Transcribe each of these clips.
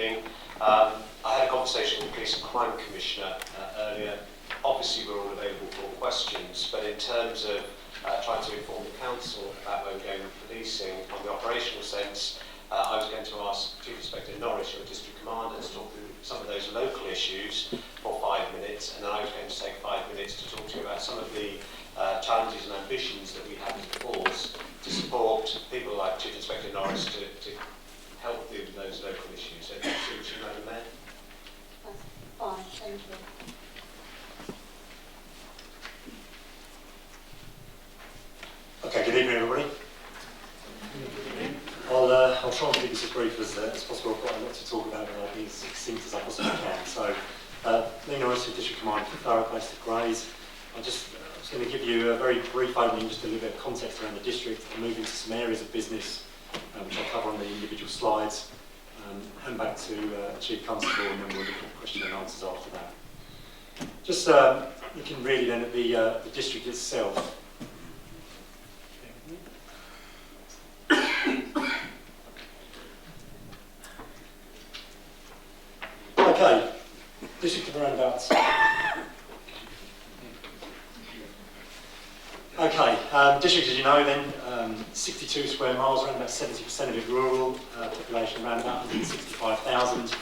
evening. I had a conversation with the Police and Crime Commissioner earlier. Obviously we're all available for questions, but in terms of trying to inform the Council about where we're going with policing on the operational sense, I was going to ask Chief Inspector Norris, your District Commander, to talk through some of those local issues for 5 minutes, and then I was going to take 5 minutes to talk to you about some of the challenges and ambitions that we have as a force to support people like Chief Inspector Norris to help deal with those local issues. So, suits you, Madam Mayor? That's fine, thank you. Okay, good evening everybody. I'll try and keep this as brief as possible. I've got a lot to talk about, but I'll be as succinct as I possibly can. So, Lee Norris, District Commander for Thurrock, based at Grays. I was going to give you a very brief overview, just a little bit of context around the district, and move into some areas of business which I'll cover on the individual slides. Hand back to Chief Constable, and then we'll look at question and answers after that. Just looking really then at the district itself. Okay, district of roundabouts. Okay, district, as you know then, 62 square miles, around about 70% of it rural, population around about 165,000.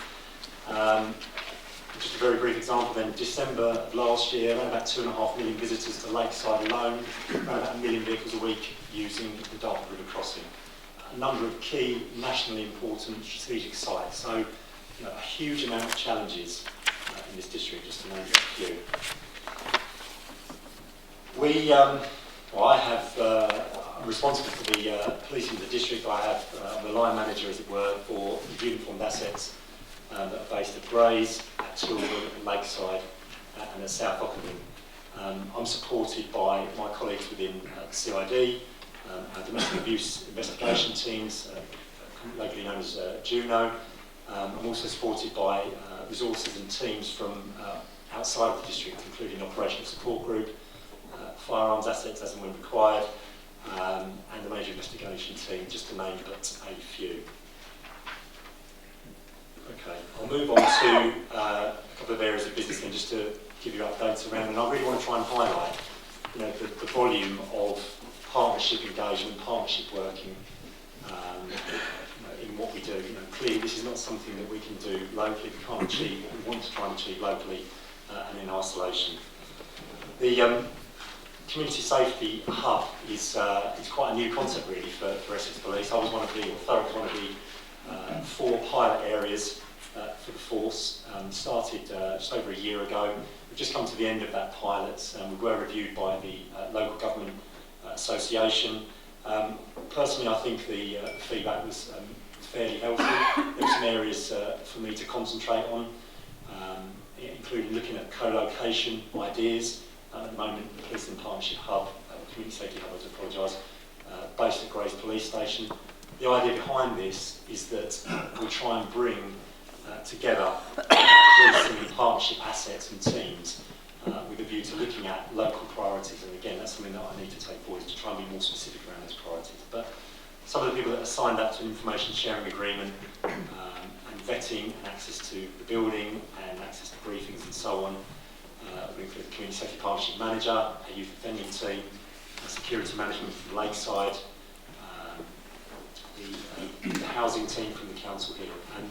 Just a very brief example then, December of last year, around about 2.5 million visitors to Lakeside alone, around about 1 million vehicles a week using the Dartford River crossing. A number of key nationally important strategic sites, so a huge amount of challenges in this district, just to name a few. I'm responsible for the policing of the district. I have the line manager, as it were, for the uniformed assets that are based at Grays, at Chilwell, at Lakeside, and at South Ockenden. I'm supported by my colleagues within the CID, our domestic abuse investigation teams, locally known as Juno. I'm also supported by resources and teams from outside of the district, including an operational support group, firearms assets as and when required, and the major investigation team, just to name but a few. Okay, I'll move on to a couple of areas of business then, just to give you updates around, and I really want to try and highlight the volume of partnership engagement, partnership working in what we do. Clearly this is not something that we can do locally, we can't achieve what we want to try and achieve locally and in isolation. The Community Safety Hub is quite a new concept really for Essex Police. I was Thurrock one of the 4 pilot areas for the force. Started just over a year ago. We've just come to the end of that pilot. We were reviewed by the Local Government Association. Personally, I think the feedback was fairly healthy. There were some areas for me to concentrate on, including looking at co-location ideas. At the moment, the Police and Partnership Hub, Community Safety Hub, I apologise, based at Grays Police Station. The idea behind this is that we try and bring together policing and partnership assets and teams with a view to looking at local priorities. And again, that's something that I need to take forward, is to try and be more specific around those priorities. But some of the people that are signed up to an information sharing agreement and vetting and access to the building and access to briefings and so on, we include the Community Safety Partnership Manager, a youth offending team, security management from Lakeside, the housing team from the council here. And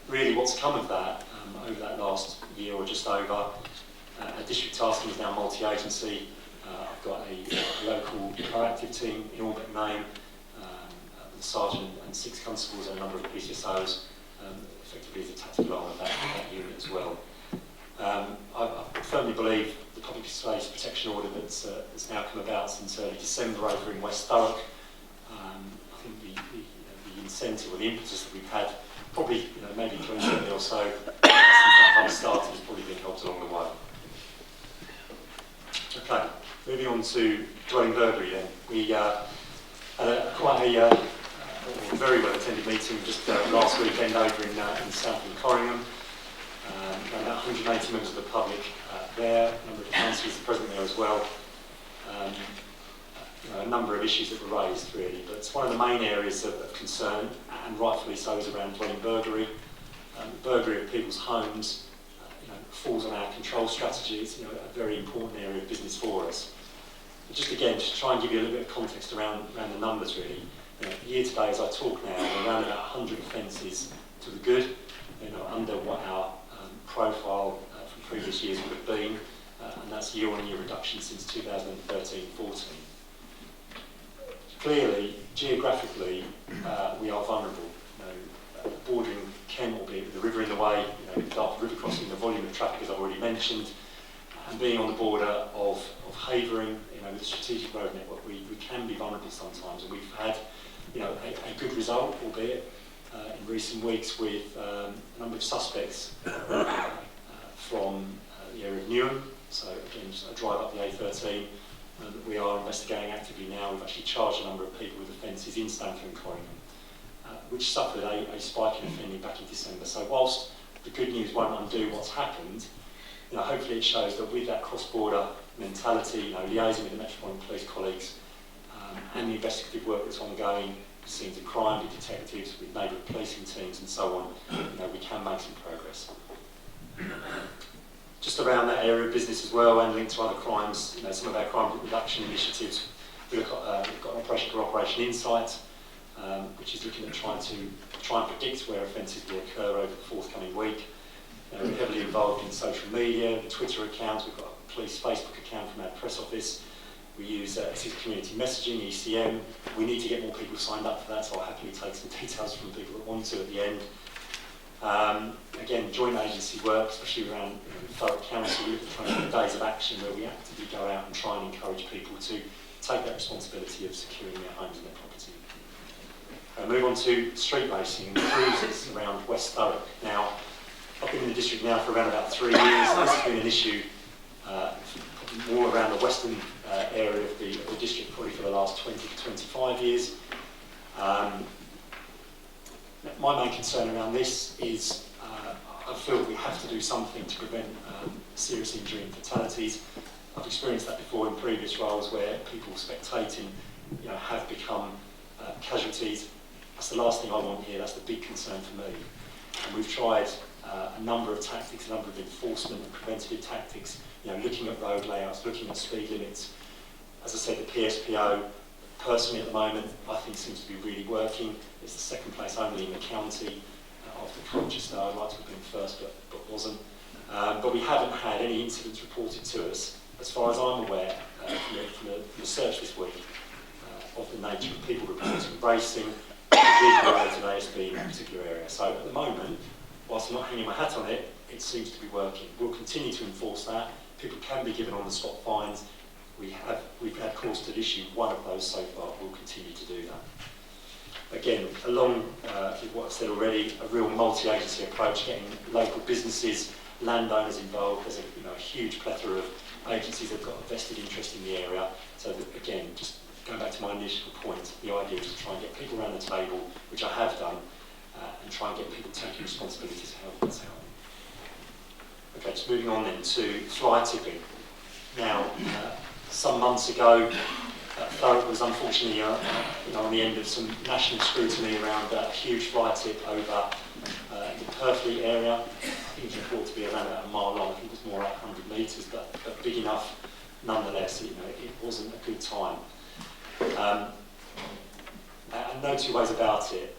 really what's come of that over that last year or just over, our district tasking is now multi-agency. I've got a local proactive team in all but name, with a sergeant and 6 constables and a number of PCSOs, effectively as a tactical arm of that unit as well. I firmly believe the public space protection order that's now come about since early December over in West Thurrock. I think the incentive or the impetus that we've had, probably maybe 20 or so since that hub started, has probably been helped along the way. Okay, moving on to dwelling burglary then. We had quite a very well attended meeting just last weekend over in South and Corringham. About 180 members of the public there, a number of councillors are present there as well. A number of issues that were raised really, but one of the main areas of concern, and rightfully so, is around dwelling burglary. burglary of people's homes, falls on our control strategies, a very important area of business for us. But just again, to try and give you a little bit of context around the numbers really. Year to date, as I talk now, we're around about 100 offences to the good, under what our profile from previous years would have been, and that's year-on-year reduction since 2013-14. Clearly, geographically, we are vulnerable. Bordering Kent, albeit with the river in the way, Dartford River crossing, the volume of traffic, as I've already mentioned, and being on the border of Havering, with the strategic road network, we can be vulnerable sometimes, and we've had, a good result, albeit in recent weeks, with a number of suspects from the area of Newham. So again, just a drive up the A13 that we are investigating actively now. We've actually charged a number of people with offences in Stamford and Corringham, which suffered a spike in offending back in December. So whilst the good news won't undo what's happened, hopefully it shows that with that cross-border mentality, liaising with the Metropolitan Police colleagues, and the investigative work that's ongoing, scenes of crime, with detectives, with neighbourhood policing teams and so on, we can make some progress. Just around that area of business as well, and linked to other crimes, some of our crime reduction initiatives, we've got an operation called Operation Insight, which is looking at trying and predict where offences will occur over the forthcoming week. We're heavily involved in social media, the Twitter accounts, we've got a police Facebook account from our press office. We use Essex community messaging, ECM. We need to get more people signed up for that, so I'll happily take some details from people that want to at the end. Again, joint agency work, especially around Thurrock Council, trying to do days of action where we actively go out and try and encourage people to take that responsibility of securing their homes and their property. Move on to street racing and cruises around West Thurrock. Now, I've been in the district now for around about 3 years. This has been an issue more around the western area of the district probably for the last 20 to 25 years. My main concern around this is I feel we have to do something to prevent serious injury and fatalities. I've experienced that before in previous roles where people spectating have become casualties. That's the last thing I want here, that's the big concern for me. And we've tried a number of tactics, a number of enforcement and preventative tactics, looking at road layouts, looking at speed limits. As I said, the PSPO, personally at the moment, I think seems to be really working. It's the second place only in the county after Colchester. I'd like to have been first, but wasn't. But we haven't had any incidents reported to us, as far as I'm aware, from the research this week, of the nature of people reporting racing, vehicle-related ASB in that particular area. So at the moment, whilst I'm not hanging my hat on it, it seems to be working. We'll continue to enforce that. People can be given on-the-spot fines. We've had cause to issue one of those so far. We'll continue to do that. Again, along with what I've said already, a real multi-agency approach, getting local businesses, landowners involved. There's a huge plethora of agencies that have got a vested interest in the area. So that, again, just going back to my initial point, the idea is to try and get people around the table, which I have done, and try and get people taking responsibility to help us out. Okay, just moving on then to fly tipping. Now, some months ago, Thurrock was unfortunately on the end of some national scrutiny around a huge fly tip over the Purfleet area. I think it was reported to be around about a mile long. I think it was more like 100 metres, but big enough nonetheless. It wasn't a good time. And no two ways about it.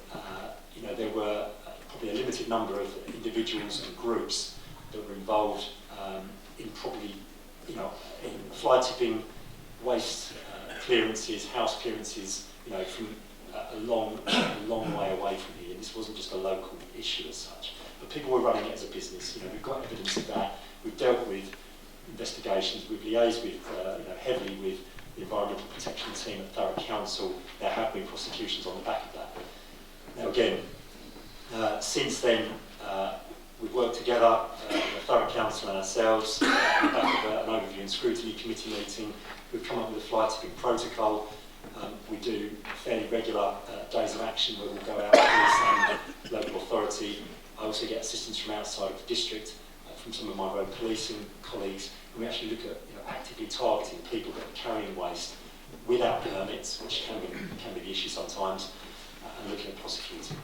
There were probably a limited number of individuals and groups that were involved in probably, in fly tipping, waste clearances, house clearances, from a long way away from here. This wasn't just a local issue as such, but people were running it as a business. We've got evidence of that. We've dealt with investigations. We've liaised with heavily with the environmental protection team at Thurrock Council. There have been prosecutions on the back of that. Now again, since then, we've worked together, the Thurrock Council and ourselves, on the back of an overview and scrutiny committee meeting. We've come up with a fly tipping protocol. We do fairly regular days of action where we'll go out with local authority. I also get assistance from outside of the district, from some of my road policing colleagues, and we actually look at actively targeting people that are carrying waste without permits, which can be the issue sometimes, and looking at prosecuting.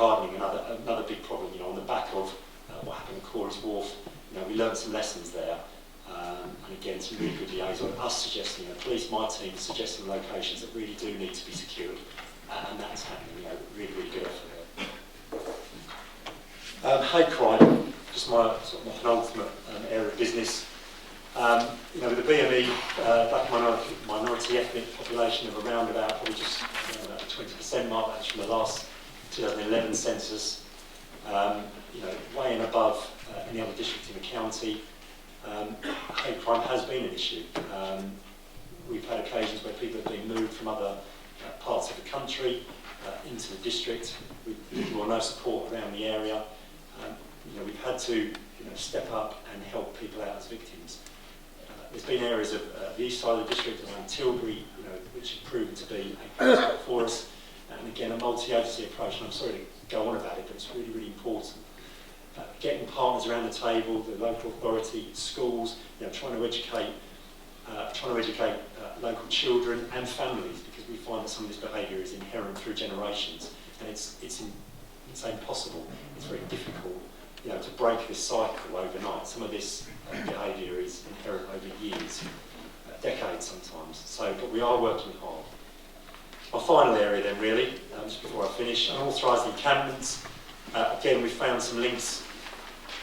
hardening, another big problem. On the back of what happened at Corey's Wharf, we learned some lessons there. And again, some really good liaison. Us suggesting, police, my team suggesting locations that really do need to be secured, and that's happening. Really, really good effort there. Hate crime, just my penultimate area of business. With the BME, black minority ethnic population of around about probably just about the 20% mark, that's from the last 2011 census, way and above any other district in the county. Hate crime has been an issue. We've had occasions where people have been moved from other parts of the country into the district with little or no support around the area. We've had to step up and help people out as victims. There's been areas of the east side of the district around Tilbury, which have proven to be a good spot for us. And again, a multi-agency approach, and I'm sorry to go on about it, but it's really, really important. Getting partners around the table, the local authority, schools, trying to educate local children and families, because we find that some of this behaviour is inherent through generations, and it's impossible. It's very difficult, to break this cycle overnight. Some of this behaviour is inherent over years, decades sometimes. But we are working hard. My final area then, really, just before I finish, unauthorised encampments. Again, we found some links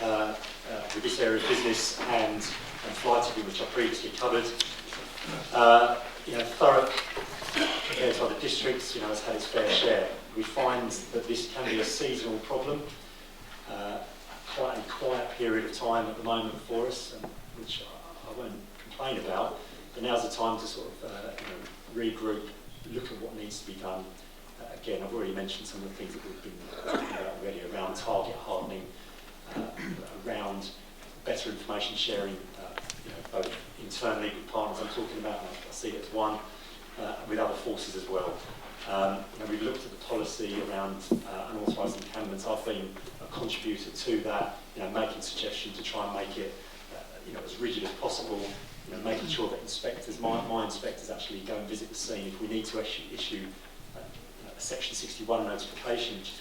with this area of business and fly tipping, which I previously covered. Thurrock, compared to other districts, has had its fair share. We find that this can be a seasonal problem, quite a quiet period of time at the moment for us, which I won't complain about. But now's the time to sort of regroup, look at what needs to be done. Again, I've already mentioned some of the things that we've been talking about already around target hardening, around better information sharing, both internally with partners I'm talking about, and I see it as one, with other forces as well. We've looked at the policy around unauthorised encampments. I've been a contributor to that, making suggestions to try and make it as rigid as possible, making sure that inspectors, my inspectors actually go and visit the scene. If we need to issue a Section 61 notification, which is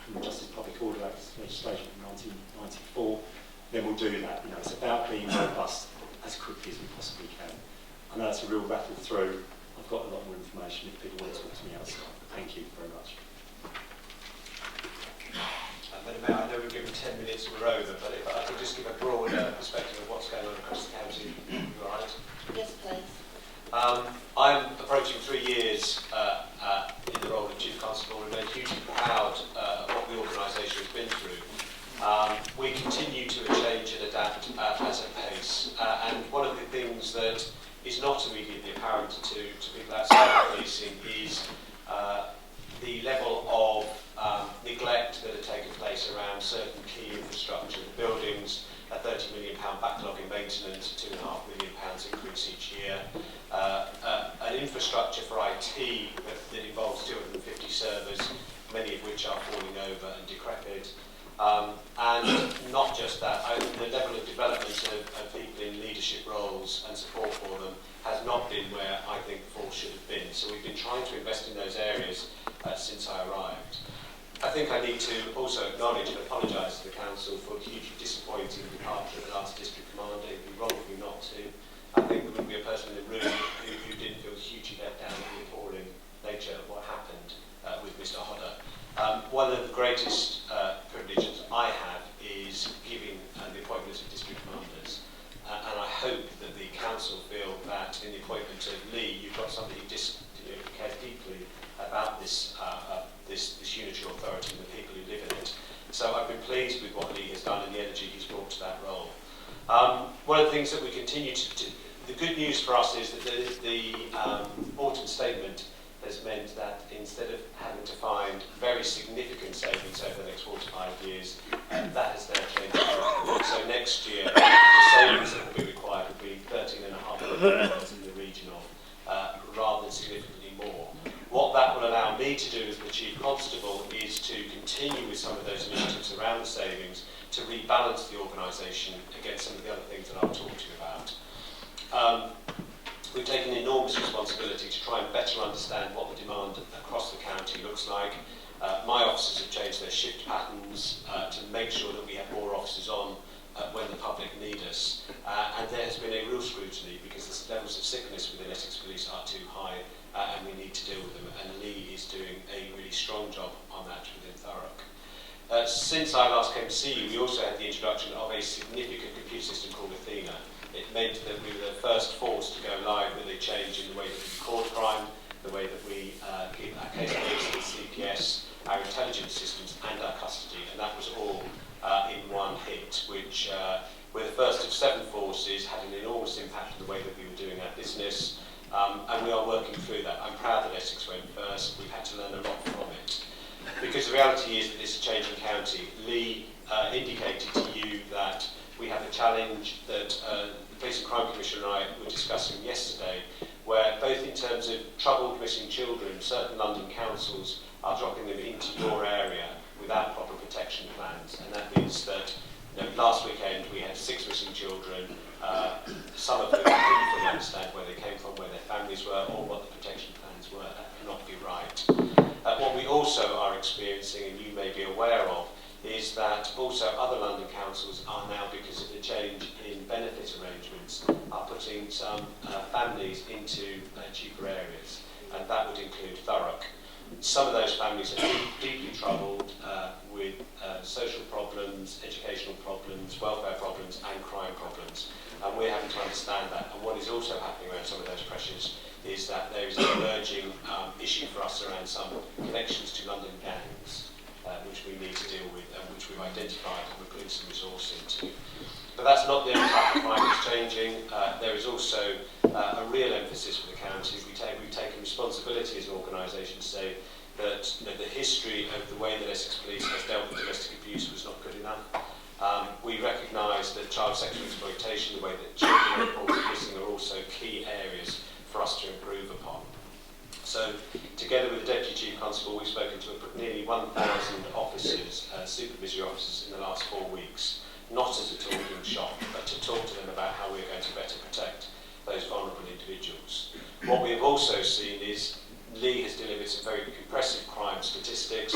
Criminal Justice Public Order Act legislation from 1994, then we'll do that. It's about being robust as quickly as we possibly can. I know it's a real battle through. I've got a lot more information if people want to talk to me outside. Thank you very much. Madam Mayor, I know we've given 10 minutes and we're over, but if I could just give a broad perspective of what's going on across the county, you're right. Yes, please. I'm approaching 3 years in the role of Chief Constable. We're very hugely proud of what the organisation has been through. We continue to change and adapt at a pace, and one of the things that is not immediately apparent to people outside of policing is the level of neglect that had taken place around certain key infrastructure. The buildings, a £30 million backlog in maintenance, £2.5 million increase each year, an infrastructure for IT that involves 250 servers, many of which are falling over and decrepit. And not just that, the level of development of people in leadership roles and support for them has not been where I think the force should have been. So we've been trying to invest in those areas since I arrived. I think I need to also acknowledge and apologise to the Council for the hugely disappointing departure of the last District Commander. It would be wrong for me not to. I think there wouldn't be a person in the room who didn't feel hugely let down at the appalling nature of what happened with Mr Hodder. One of the greatest privileges I have is giving the appointments of District Commanders. And I hope that the Council feel that in the appointment of Lee, you've got somebody who cares deeply about this unitary authority and the people who live in it. So I've been pleased with what Lee has done and the energy he's brought to that role. One of the things that we continue to the good news for us is that the autumn statement has meant that instead of having to find very significant savings over the next 4 to 5 years, that has now changed. So next year, the savings that will be required will be £13.5 million in the region of, rather than significantly more. What that will allow me to do as the Chief Constable is to continue with some of those initiatives around the savings to rebalance the organisation against some of the other things that I've talked to you about. We've taken enormous responsibility to try and better understand what the demand across the county looks like. My officers have changed change their shift patterns, to make sure that we have more officers on when the public need us. And there has been a real scrutiny because the levels of sickness within Essex Police are too high, and we need to deal with them. And Lee is doing a really strong job on that within Thurrock. Since I last came to see you, we also had the introduction of a significant computer system called Athena. It meant that we were the first force to go live with a change in the way that we record crime, the way that we keep our case base, CPS, our intelligence systems and our custody, and that was all in one hit, which we're the first of 7 forces, had an enormous impact on the way that we were doing our business, and we are working through that. I'm proud that Essex went first. We've had to learn a lot from it. Because the reality is that it's a changing county. Lee indicated to you that we have a challenge that the Police and Crime Commissioner and I were discussing yesterday, where both in terms of troubled missing children, certain London councils are dropping them into your area without proper protection plans, and that means that last weekend we had 6 missing children, some of whom didn't fully understand where they came from, where their families were, or what the protection plans were. That cannot be right. What we also are experiencing, and you may be aware of, is that also other London councils are now, because of the change in benefit arrangements, are putting some families into cheaper areas, and that would include Thurrock. Some of those families are deeply troubled with social problems, educational problems, welfare problems and crime problems, and we're having to understand that. And what is also happening around some of those pressures is that there is an emerging issue for us around some connections to London gangs, which we need to deal with and which we've identified and we're putting some resource into. But that's not the only type of crime that's changing. There is also a real emphasis for the county. We've taken responsibility as an organisation to say that the history of the way that Essex Police has dealt with domestic abuse was not good enough. We recognise that child sexual exploitation, the way that children are reported missing, are also key areas for us to improve upon. So, together with the Deputy Chief Constable, we've spoken to nearly 1,000 officers, supervisory officers, in the last 4 weeks, not as a talking shop, but to talk to them about how we're going to better protect those vulnerable individuals. What we have also seen is Lee has delivered some very impressive crime statistics,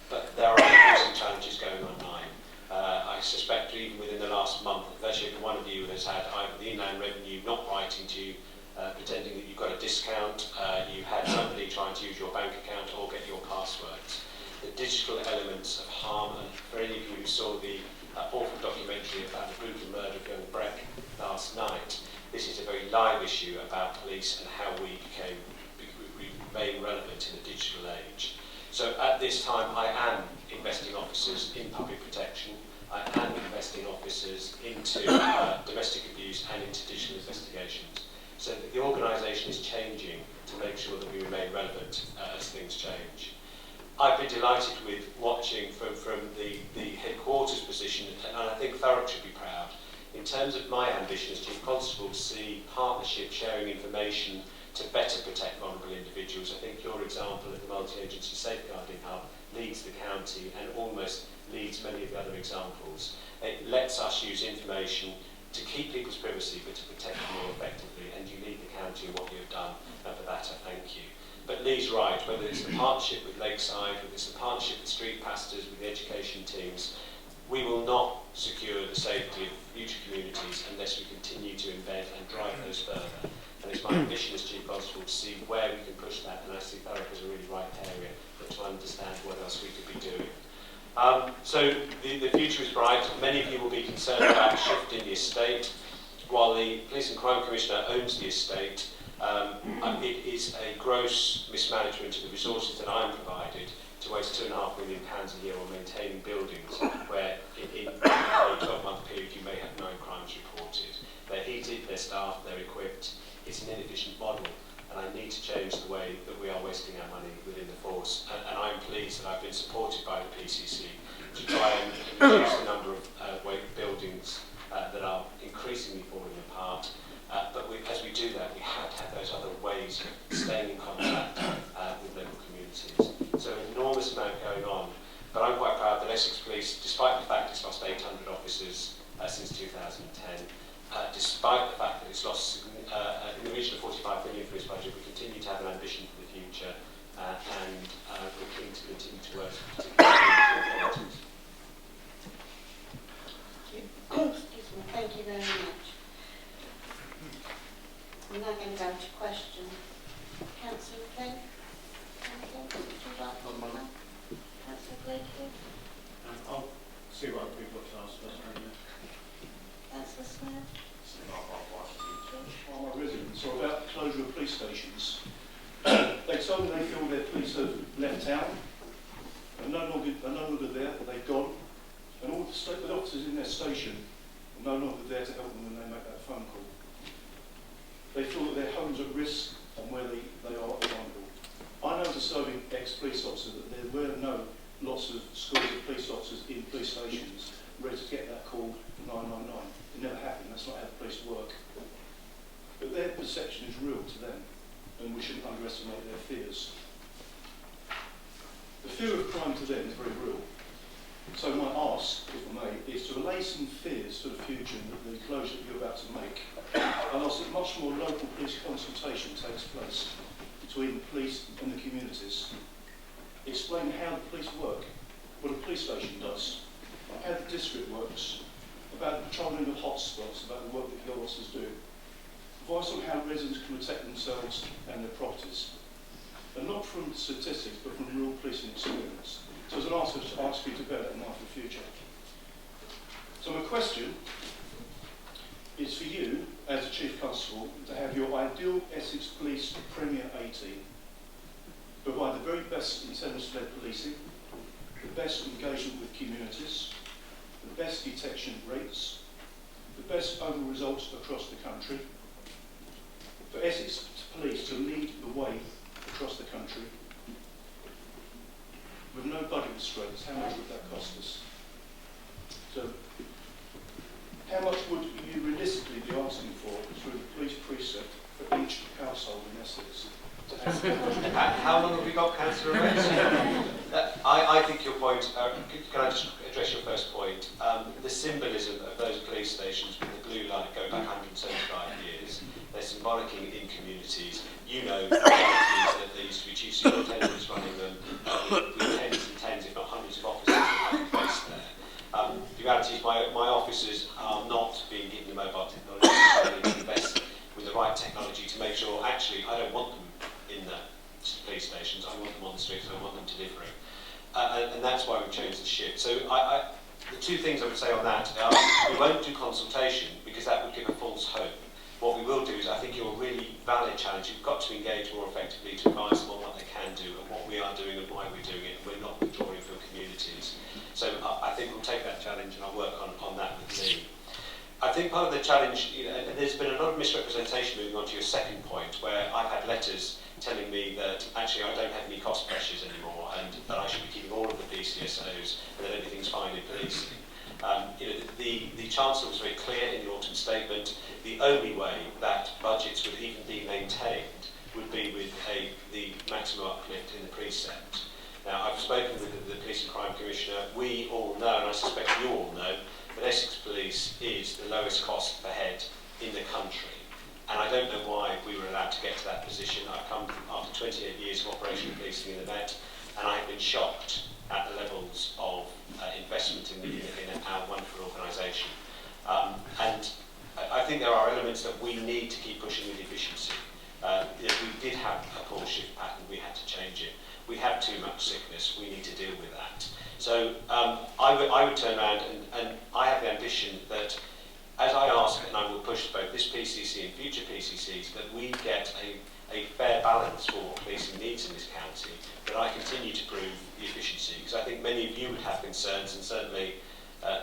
but there are increasing challenges going online. I suspect even within the last month, virtually every one of you has had either the inland revenue not writing to you, pretending that you've got a discount, you've had somebody trying to use your bank account or get your passwords. The digital elements of harm, and for any of you who saw the awful documentary about the brutal murder of young Breck last night, this is a very live issue about police and how we remain relevant in the digital age. So at this time I am investing officers in public protection, I am investing officers into domestic abuse and into digital investigations. So that the organisation is changing to make sure that we remain relevant as things change. I've been delighted with watching from the headquarters position, and I think Thurrock should be proud, in terms of my ambition as Chief Constable, to see partnership sharing information to better protect vulnerable individuals. I think your example of the multi-agency safeguarding hub leads the county and almost leads many of the other examples. It lets us use information to keep people's privacy but to protect them more effectively, and you lead the county in what you have done, and for that I thank you. But Lee's right, whether it's the partnership with Lakeside, whether it's the partnership with street pastors, with the education teams, we will not secure the safety of future communities unless we continue to embed and drive those further. And it's my ambition as Chief Constable to see where we can push that, and I see Thurrock as a really right area, but to understand what else we could be doing. So the future is bright. Many of you will be concerned about a shift in the estate. While the Police and Crime Commissioner owns the estate, it is a gross mismanagement of the resources that I'm provided to waste £2.5 million a year on maintaining buildings where in a 12-month period you may have 9 crimes reported. They're heated, they're staffed, they're equipped. It's an inefficient model, and I need to change the way that we are wasting our money within the force. And I'm pleased that I've been supported by the PCC to try and reduce the number of buildings that are increasingly falling apart. But as we do that, we have to have those other ways of staying in contact with local communities. So an enormous amount going on. But I'm quite proud that Essex Police, despite the fact it's lost 800 officers since 2010, despite the fact that it's lost in the region of 45 million for its budget, we continue to have an ambition for the future, and we're keen to continue to work particularly See what other people have to ask first, don't you? Councillor Smith. My residents are about the closure of police stations. They told me they feel their police have left town, are no longer there, they've gone, and all the officers in their station are no longer there to help them when they make that phone call. They feel that their homes are at risk and where they are vulnerable. I know as a serving ex-police officer that there were lots of schools of police officers in police stations ready to get that call 999. It never happened, that's not how the police work. But their perception is real to them, and we shouldn't underestimate their fears. The fear of crime to them is very real. So my ask, if I may, is to allay some fears for the future and the closure that you're about to make, and ask that much more local police consultation takes place between the police and the communities. Explain how the police work, what a police station does, how the district works, about the patrolling of hotspots, about the work that the officers do. Advice on how residents can protect themselves and their properties. And not from statistics, but from real policing experience. So as an answer, to ask you to bear that in mind for the future. So my question is for you, as a Chief Constable, to have your ideal Essex Police Premier 18, provide the very best intelligence-led policing, the best engagement with communities, the best detection rates, the best overall results across the country, for Essex Police to lead the way across the country, with no budget restraints. How much would that cost us? So, how much would you realistically be asking for through the police precinct for each household in Essex? How long have we got, Councillor Rhodes? I think your point, can I just address your first point? The symbolism of those police stations with the blue light going back 175 years, they're symbolic in communities. You know the realities that there used to be chief superintendents running them, with tens and tens, if not hundreds of officers that have placed there. The reality is my officers are not being given the mobile technology, so they need to invest with the right technology to make sure, actually, I don't want them in the police stations, I want them on the streets, I want them delivering. And that's why we've changed the shift. So the two things I would say on that are, we won't do consultation because that would give a false hope. What we will do is, I think you're a really valid challenge. You've got to engage more effectively to advise them on what they can do and what we are doing and why we're doing it. We're not withdrawing from communities. So I think we'll take that challenge and I'll work on that with Lee. I think part of the challenge, and there's been a lot of misrepresentation moving on to your second point, where I've had letters telling me that actually I don't have any cost pressures anymore and that I should be keeping all of the PCSOs and that everything's fine in policing. The Chancellor was very clear in the autumn statement. The only way that budgets would even be maintained would be with the maximum uplift in the precept. Now, I've spoken with the Police and Crime Commissioner. We all know, and I suspect you all know, that Essex Police is the lowest cost per head in the country. And I don't know why we were allowed to get to that position. I've come after 28 years of operational policing in the Met, and I have been shocked at the levels of investment in our wonderful organisation. And I think there are elements that we need to keep pushing with efficiency. We did have a poor shift pattern, we had to change it. We have too much sickness, we need to deal with that. So I would turn around and I have the ambition that, as I ask, and I will push both this PCC and future PCCs, that we get a fair balance for what policing needs in this county, that I continue to prove the efficiency, because I think many of you would have concerns, and certainly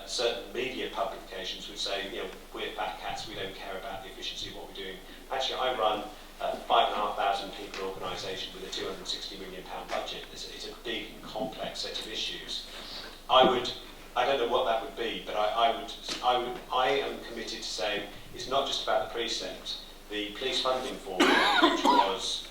certain media publications would say, we're fat cats, we don't care about the efficiency of what we're doing. Actually, I run a 5,500 people organisation with a £260 million budget. It's a big and complex set of issues. I don't know what that would be, but I am committed to saying it's not just about the precept. The police funding formula, which was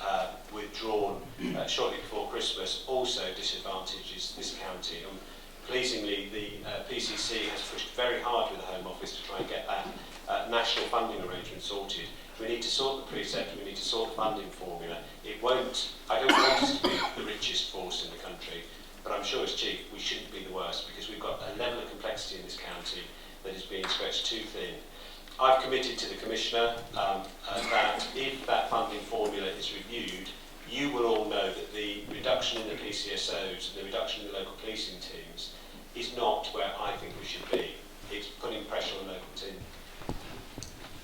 withdrawn shortly before Christmas, also disadvantages this county. And pleasingly, the PCC has pushed very hard with the Home Office to try and get that national funding arrangement sorted. We need to sort the precept, we need to sort the funding formula. I don't want us to be the richest force in the country, but I'm sure as Chief, we shouldn't be the worst, because we've got a level of complexity in this county that is being stretched too thin. I've committed to the Commissioner that if that funding formula is reviewed, you will all know that the reduction in the PCSOs and the reduction in the local policing teams is not where I think we should be. It's putting pressure on the local team.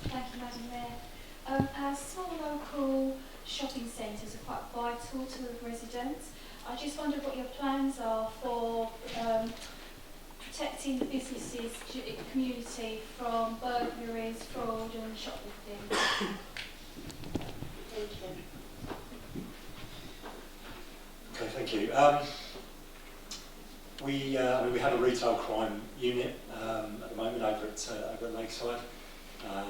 Thank you, Madam Mayor. Our small local shopping centres are quite vital to the residents. I just wondered what your plans are for protecting the businesses, community from burglaries, fraud and shoplifting. Thank you. Okay, thank you. We have a retail crime unit at the moment over at Lakeside. A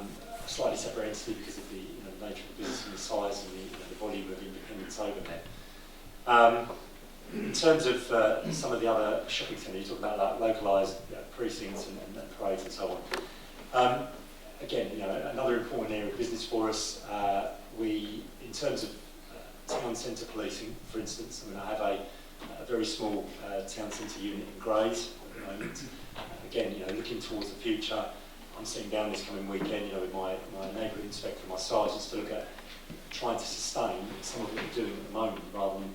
slightly separate entity because of the the nature of the business and the size and the volume of independence over there. In terms of some of the other shopping centres, you talk about like localised precincts and parades and so on. Again, another important area of business for us. In terms of town centre policing, for instance, I have a very small town centre unit in Grays at the moment. Again, looking towards the future, I'm sitting down this coming weekend, with my neighbourhood inspector and my sergeants to look at trying to sustain some of what we're doing at the moment, rather than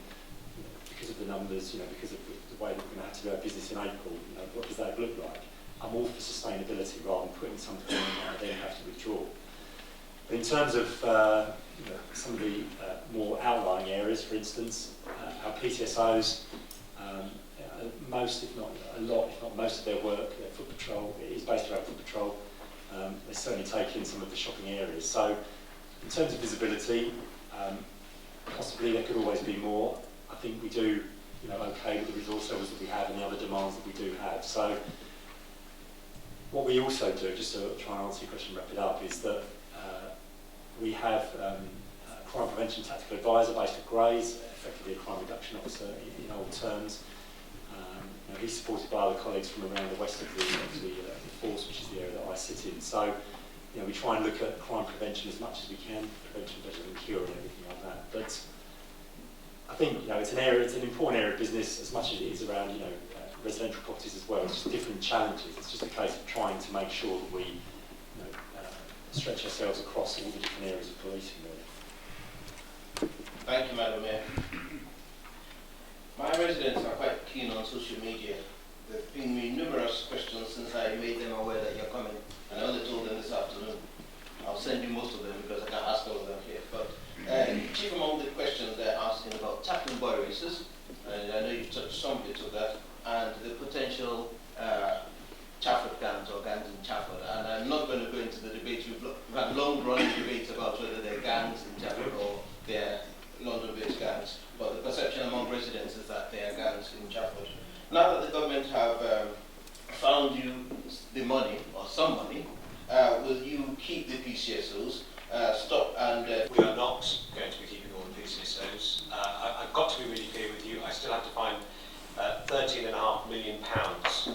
because of the numbers, because of the way that we're going to have to do our business in April. What does that look like? I'm all for sustainability rather than putting something in and then have to withdraw. But in terms of some of the more outlying areas, for instance, our PCSOs, most, if not a lot, if not most of their work, their foot patrol, is based around foot patrol. They certainly take in some of the shopping areas. So, in terms of visibility, possibly there could always be more. I think we do, okay with the resource levels that we have and the other demands that we do have. So, what we also do, just to try and answer your question and wrap it up, is that we have a crime prevention tactical advisor based at Grays, effectively a crime reduction officer in old terms. He's supported by other colleagues from around the west of the force, which is the area that I sit in. So, we try and look at crime prevention as much as we can, prevention better than cure and everything like that. But I think it's an important area of business as much as it is around residential properties as well. It's just different challenges. It's just a case of trying to make sure that we stretch ourselves across all the different areas of policing. Really. Thank you, Madam Mayor. My residents are quite keen on social media. They've pinged me numerous questions since I made them aware that you're coming, and I only told them this afternoon. I'll send you most of them because I can't ask all of them here. But chief among the questions they're asking about tackling boy races, and I know you've touched some bits of that, and the potential Chafford gangs or gangs in Chafford. And I'm not going to go into the debate. We've had long-running debates about whether they're gangs in Chafford or they're London-based gangs. But the perception among residents is that they are gangs in Chafford. Now that the government have found you the money, or some money, will you keep the PCSOs, stop and... We are not going to be keeping all the PCSOs. I've got to be really clear with you. I still have to find £13.5 million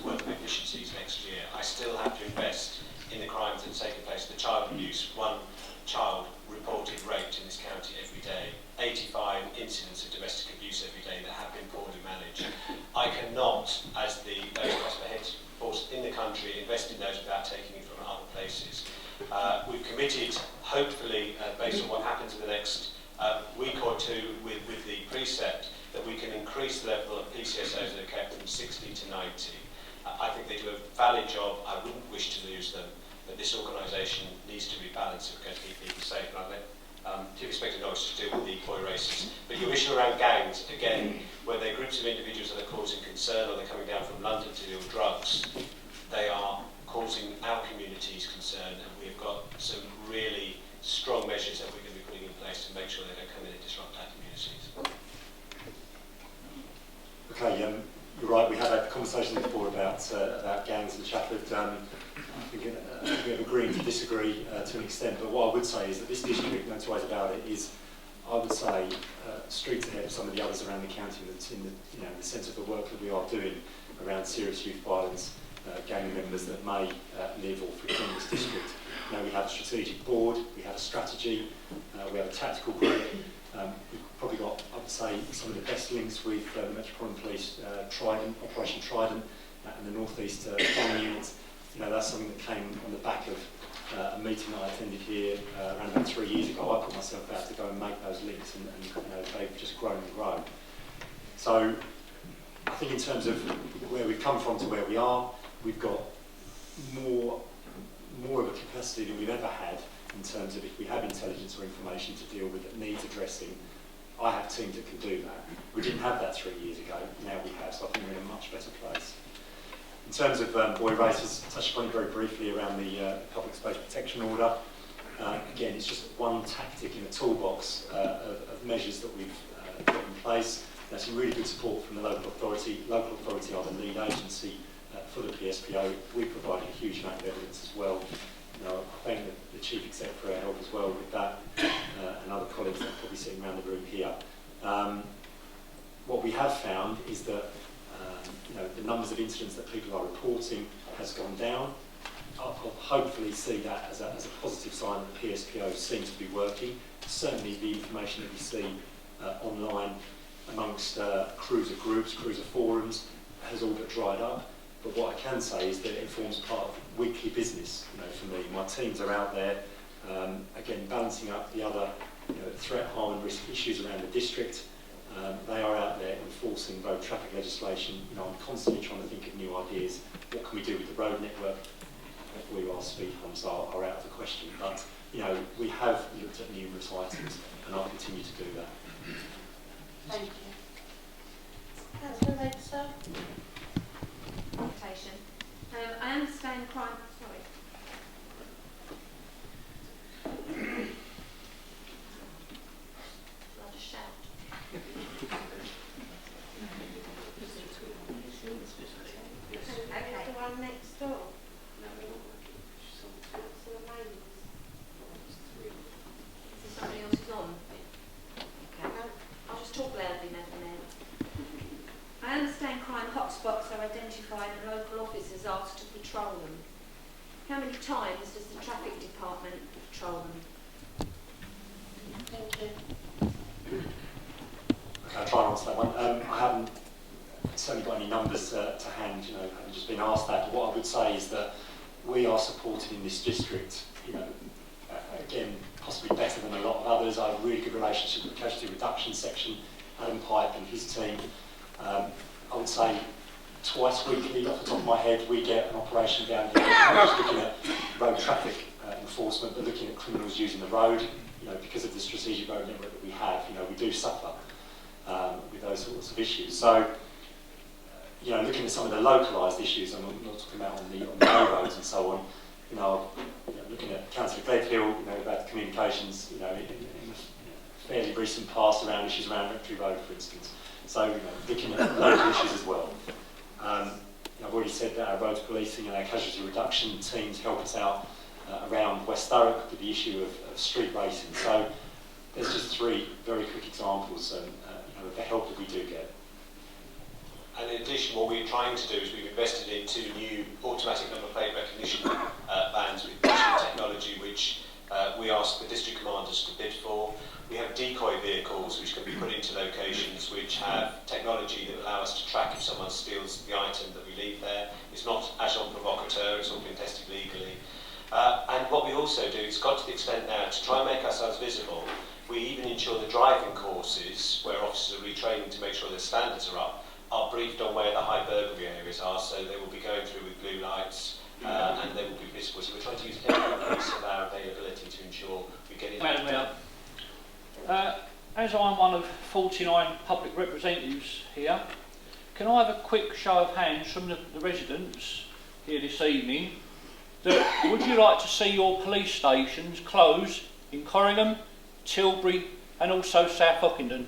worth of efficiencies next year. I still have to invest in the crimes that have taken place. The child abuse, one child reported raped in this county every day. 85 incidents of domestic abuse every day that have been poorly managed. I cannot, as the lowest cost per head force in the country, invest in those without taking it from other places. We've committed, hopefully, based on what happens in the next week or two with the precept, that we can increase the level of PCSOs that are kept from 60 to 90. I think they do a valid job. I wouldn't wish to lose them, but this organisation needs to be balanced if we're going to keep people safe. And I'll let Chief Inspector Norris to deal with the boy races. But your issue around gangs, again, where they're groups of individuals that are causing concern or they're coming down from London to deal with drugs, they are causing our communities concern, and we've got some really strong measures that we're going to be putting in place to make sure they don't come in and disrupt our communities. Okay, you're right. We had a conversation before about gangs in Chafford. I think we have agreed to disagree to an extent, but what I would say is that this district, no two ways about it, is, I would say, streets ahead of some of the others around the county that's in the sense of the work that we are doing around serious youth violence, gang members that may live or frequent this district. We have a strategic board, we have a strategy, we have a tactical group. We've probably got, I would say, some of the best links with the Metropolitan Police, Trident, Operation Trident, and the North East crime units. That's something that came on the back of a meeting that I attended here around about 3 years ago. I put myself out to go and make those links, and they've just grown and grown. So I think in terms of where we've come from to where we are, we've got more of a capacity than we've ever had in terms of if we have intelligence or information to deal with that needs addressing. I have teams that can do that. We didn't have that 3 years ago, now we have, so I think we're in a much better place. In terms of boy races, touched upon it very briefly around the public space protection order. Again, it's just one tactic in a toolbox of measures that we've got in place. There's some really good support from the local authority. Local authority are the lead agency for the PSPO. We provide a huge amount of evidence as well. I thank the Chief Exec for our help as well with that, and other colleagues that are probably sitting around the room here. What we have found is that the numbers of incidents that people are reporting has gone down. I'll hopefully see that as a positive sign that the PSPO seems to be working. Certainly the information that we see online amongst cruiser groups, cruiser forums, has all but dried up. But what I can say is that it forms part of weekly business. For me, my teams are out there, again, balancing up the other threat, harm and risk issues around the district. They are out there enforcing road traffic legislation. I'm constantly trying to think of new ideas. What can we do with the road network? Before our speed humps are out of the question. But we have looked at numerous items, and I'll continue to do that. Thank you. Councillor Leinster. Presentation. I understand crime. Sorry. I'll just shout. Okay. The one next door. Is somebody else is on? Okay. I'll just talk loudly, Madam Mayor. I understand crime hotspots are identified and local officers asked to patrol them. How many times does the traffic department patrol them? Thank you. Okay, I'll try and answer that one. I haven't certainly got any numbers to hand, having just been asked that. But what I would say is that we are supported in this district, again, possibly better than a lot of others. I have a really good relationship with the casualty reduction section, Adam Pipe and his team. I would say twice weekly, off the top of my head, we get an operation down here, not just looking at road traffic enforcement, but looking at criminals using the road. Because of the strategic road network that we have, we do suffer with those sorts of issues. So, looking at some of the localised issues, I'm not talking about on the low roads and so on. Looking at Councillor Gledhill, about the communications, in the fairly recent past around issues around Rectory Road, for instance. So, looking at local issues as well. I've already said that our roads policing and our casualty reduction teams help us out around West Thurrock with the issue of street racing. So, there's just three very quick examples of the help that we do get. And in addition, what we're trying to do is we've invested in 2 new automatic number plate recognition vans with digital technology, which we ask the district commanders to bid for. We have decoy vehicles which can be put into locations which have technology that allow us to track if someone steals the item that we leave there. It's not agent provocateur, it's all been tested legally. And what we also do, it's got to the extent now, to try and make ourselves visible, we even ensure the driving courses, where officers are retraining to make sure their standards are briefed on where the high burglary areas are, so they will be going through with blue lights and they will be visible. So we're trying to use every piece of our availability to ensure we get it. Madam Mayor, as I'm one of 49 public representatives here, can I have a quick show of hands from the residents here this evening that would you like to see your police stations close in Corringham, Tilbury and also South Ockenden?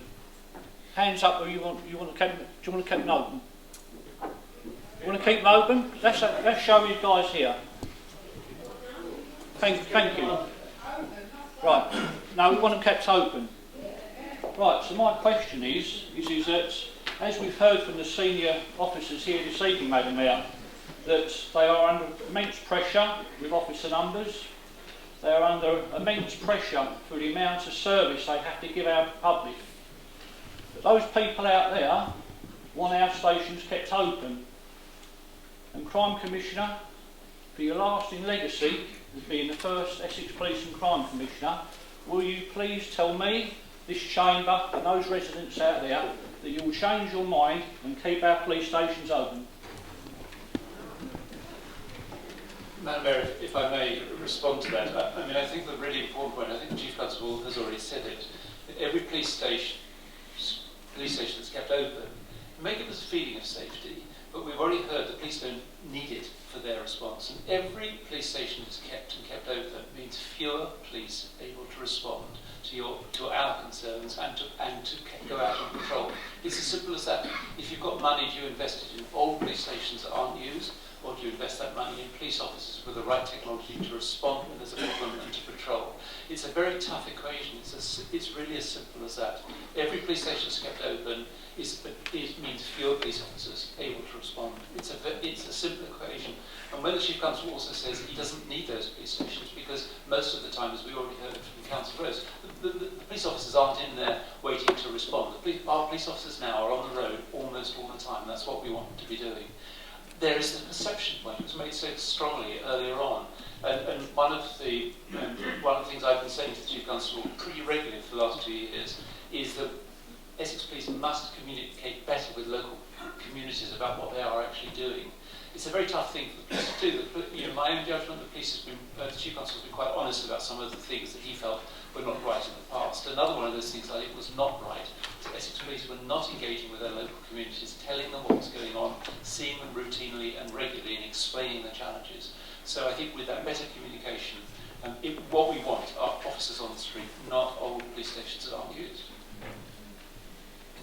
Hands up, or do you want to keep them open? You want to keep them open? Let's show you guys here. Thank you. Right. No, we want them kept open. Right. So my question is that as we've heard from the senior officers here this evening, Madam Mayor, that they are under immense pressure with officer numbers. They are under immense pressure for the amount of service they have to give our public. But those people out there want our stations kept open. And Crime Commissioner, for your lasting legacy as being the first Essex Police and Crime Commissioner, will you please tell me, this chamber and those residents out there that you will change your mind and keep our police stations open? Madam Mayor, if I may respond to that, I mean, I think the really important point, I think the Chief Constable has already said it, that every police station that's kept open may give us a feeling of safety, but we've already heard that police don't need it for their response. And every police station that's kept open means fewer police able to respond to our concerns and to go out and patrol. It's as simple as that. If you've got money, do you invest it in old police stations that aren't used, or do you invest that money in police officers with the right technology to respond when there's a problem and to patrol? It's a very tough equation. It's really as simple as that. Every police station that's kept open means fewer police officers able to respond. It's a simple equation. And when the Chief Constable also says he doesn't need those police stations because most of the time, as we already heard from Councillor Rose, the police officers aren't in there waiting to respond. Our police officers now are on the road almost all the time. That's what we want them to be doing. There is the perception point. It was made so strongly earlier on. And one of the things I've been saying to the Chief Constable pretty regularly for the last 2 years is that Essex Police must communicate better with local communities about what they are actually doing. It's a very tough thing for the police to do. My own judgment, the Chief Constable has been quite honest about some of the things that he felt were not right in the past. Another one of those things I think was not right. So Essex Police were not engaging with their local communities, telling them what was going on, seeing them routinely and regularly and explaining the challenges. So I think with that better communication, what we want are officers on the street, not old police stations that aren't used.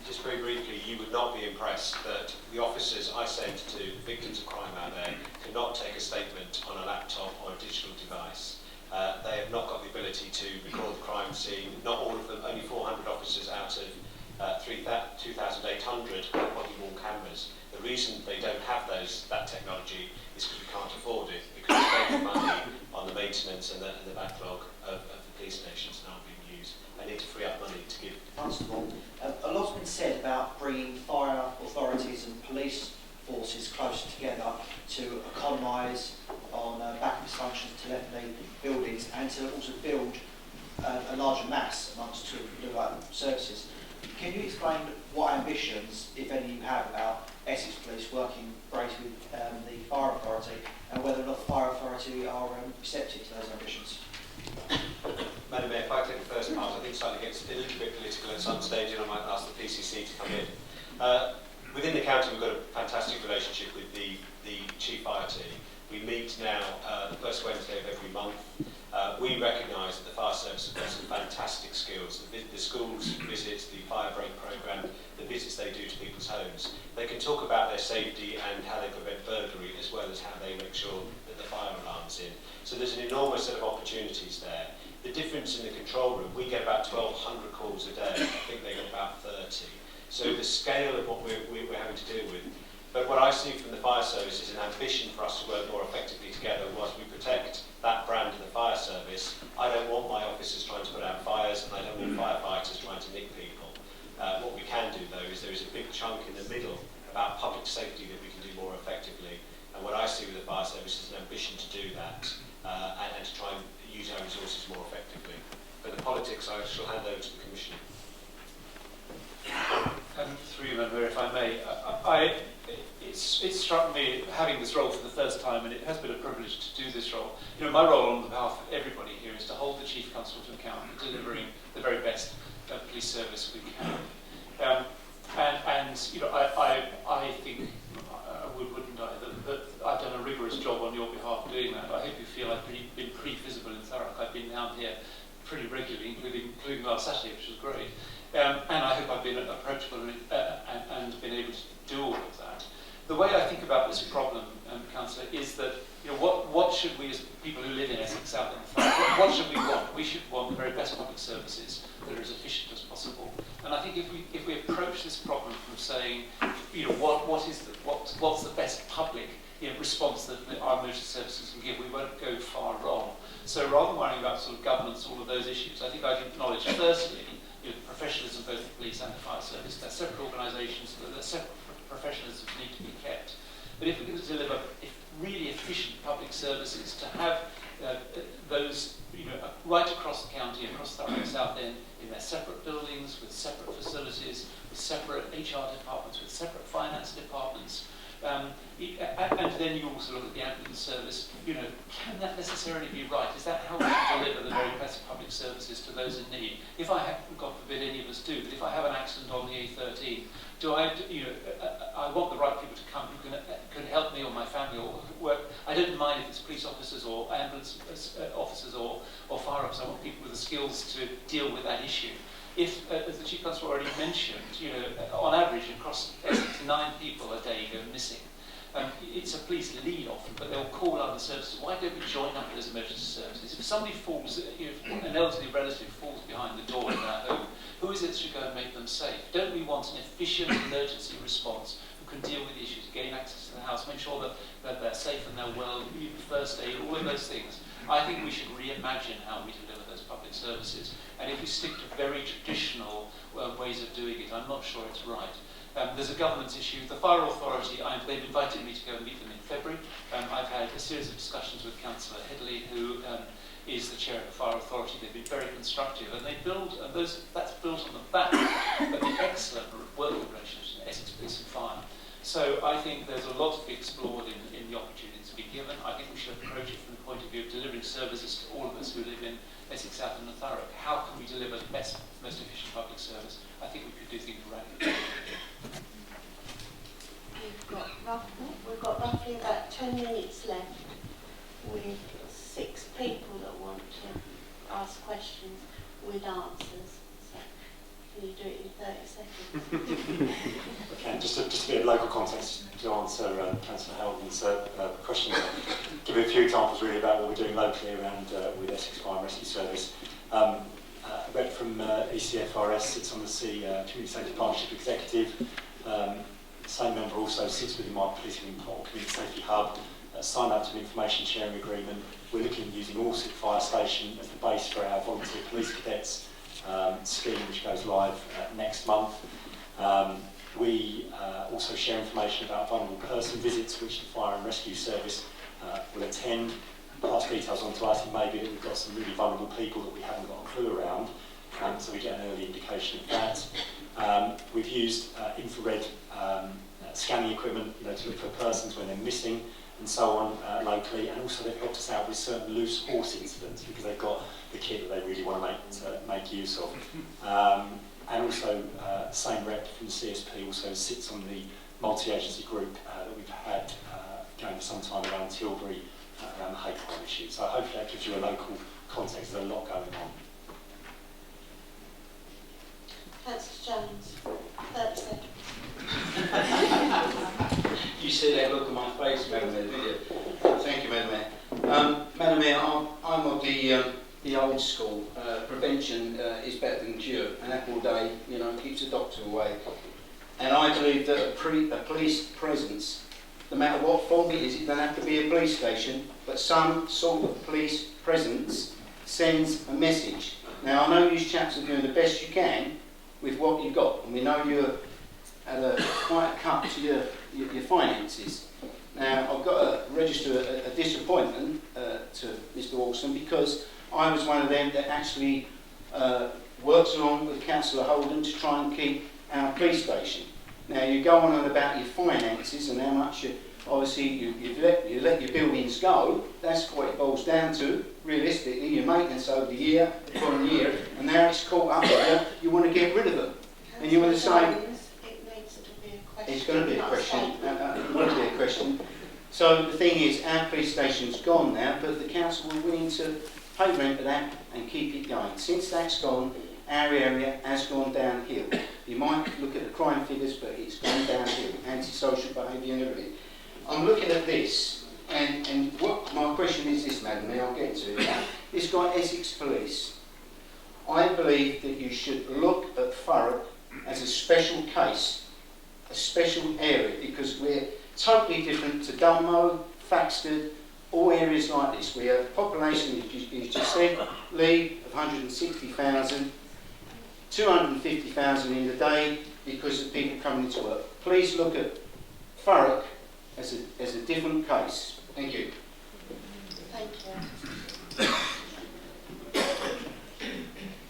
Just very briefly, you would not be impressed that the officers I send to victims of crime out there cannot take a statement on a laptop or a digital device. They have not got the ability to record the crime scene. Not all of them, only 400 officers out of 2,800 have body-worn cameras. The reason they don't have that technology is because we can't afford it, because we spend money on the maintenance and the backlog of the police stations that aren't being used. I need to free up money to give. Constable, a lot's been said about bringing fire authorities and police forces closer together to economise on back-office functions, telephony, buildings, and to also build a larger mass amongst two services. Can you explain what ambitions, if any, you have about Essex Police working great with the fire authority, and whether or not the fire authority are receptive to those ambitions? Madam Mayor, if I take the first part, I think slightly gets a little bit political at some stage, and I might ask the PCC to come in. Within the county, we've got a fantastic relationship with the Chief Fire Team. We meet now the first Wednesday of every month. We recognise that the fire service has got some fantastic skills. The schools visits, the fire break programme, the visits they do to people's homes. They can talk about their safety and how they prevent burglary, as well as how they make sure that the fire alarm's in. So there's an enormous set of opportunities there. The difference in the control room, we get about 1,200 calls a day. I think they get about 30. So the scale of what we're having to deal with. But what I see from the fire service is an ambition for us to work more effectively together whilst we protect that brand of the fire service. I don't want my officers trying to put out fires, and I don't want firefighters trying to nick people. What we can do, though, is there is a big chunk in the middle about public safety that we can do more effectively. And what I see with the fire service is an ambition to do that and to try and use our resources more effectively. For the politics, I shall hand over to the Commissioner. Through you, Madam Mayor, if I may, it struck me having this role for the first time, and it has been a privilege to do this role. My role on behalf of everybody here is to hold the Chief Constable to account for delivering the very best police service we can. I think, wouldn't I, that I've done a rigorous job on your behalf doing that. I hope you feel I've been pretty visible in Thurrock. I've been down here pretty regularly, including last Saturday, which was great. And I hope I've been approachable and been able to do all of that. The way I think about this problem, Councillor, is that what should we, as people who live in Essex, out in the front, what should we want? We should want the very best public services that are as efficient as possible. And I think if we approach this problem from saying, what's the best public response that our emergency services can give, we won't go far wrong. So rather than worrying about sort of governance, all of those issues, I think I'd acknowledge firstly the professionalism of both the police and the fire service. They're separate organisations, so they're separate professionalisms need to be kept. But if we're going to deliver really efficient public services, to have those right across the county, across Thurrock South End, in their separate buildings, with separate facilities, with separate HR departments, with separate finance departments, And then you also look at the ambulance service. You know, can that necessarily be right? Is that how we should deliver the very best public services to those in need? If I have, God forbid any of us do, but if I have an accident on the A13, I want the right people to come who can help me or my family or work. I don't mind if it's police officers or ambulance officers or fire officers. I want people with the skills to deal with that issue. If, as the Chief Constable already mentioned, on average across Essex, 9 people a day go missing. It's a police lead often, but they'll call other services. Why don't we join up with those emergency services? If somebody falls, an elderly relative falls behind the door in their home, who is it that should go and make them safe? Don't we want an efficient emergency response who can deal with the issues, gain access to the house, make sure that they're safe and they're well, first aid, all of those things? I think we should reimagine how we deliver those public services. And if we stick to very traditional ways of doing it, I'm not sure it's right. There's a governance issue. The Fire Authority, they've invited me to go and meet them in February. I've had a series of discussions with Councillor Headley, who is the chair of the Fire Authority. They've been very constructive, and that's built on the back of the excellent working relationships in Essex Police and Fire. So I think there's a lot to be explored in the opportunities to be given. I think we should approach it from the point of view of delivering services to all of us who live in Essex South and Thurrock. How can we deliver the best, most efficient public service? I think we could do things right. We've got roughly about 10 minutes left with 6 people that want to ask questions with answers. So can you do it in 30 seconds? Okay, just a bit of local context to answer Councillor Howden's question. Give you a few examples really about what we're doing locally around with Essex Fire and Rescue Service. A rep from ECFRS sits on the Community Safety Partnership Executive. Same member also sits within my policing Community Safety Hub. Signed up to an information sharing agreement. We're looking at using Alsip Fire Station as the base for our volunteer police cadets scheme, which goes live next month. We also share information about vulnerable person visits, which the Fire and Rescue Service will attend. Pass details on to us. It may be that we've got some really vulnerable people that we haven't got a clue around, so we get an early indication of that. We've used infrared scanning equipment, to look for persons when they're missing and so on locally, and also they've helped us out with certain loose horse incidents because they've got the kit that they really want to make use of. And also, same rep from the CSP also sits on the multi-agency group that we've had going for some time around Tilbury, around the hate crime issue. So hopefully that gives you a local context. There's a lot going on. Councillor Jones, 30 seconds. You see that look on my face, Madam Mayor, did you? Thank you, Madam Mayor. Madam Mayor, I'm of the old school. Prevention is better than cure. An apple a day, keeps the doctor away. And I believe that a police presence, no matter what form it is, it doesn't have to be a police station, but some sort of police presence sends a message. Now, I know you chaps are doing the best you can with what you've got, and we know you're at quite a cut to your finances. Now, I've got to register a disappointment to Mr. Wilson, because I was one of them that actually works along with Councillor Holden to try and keep our police station. Now, you go on about your finances and how much you let your buildings go. That's what it boils down to, realistically, your maintenance over the year, upon year, and now it's caught up with you want to get rid of them. And you want to say, it's going to be a question. It will be a question. So the thing is, our police station's gone now, but the council were willing to pay rent for that and keep it going. Since that's gone, our area has gone downhill. You might look at the crime figures, but it's gone downhill. Antisocial behaviour and everything. I'm looking at this, and what my question is this, Madam Mayor, I'll get to it. It's got Essex Police. I believe that you should look at Thurrock as a special case, a special area, because we're totally different to Dunmow, Thaxted, all areas like this. We have a population, as you just said, Lee, of 160,000, 250,000 in the day because of people coming into work. Please look at Thurrock as a different case. Thank you. Thank you.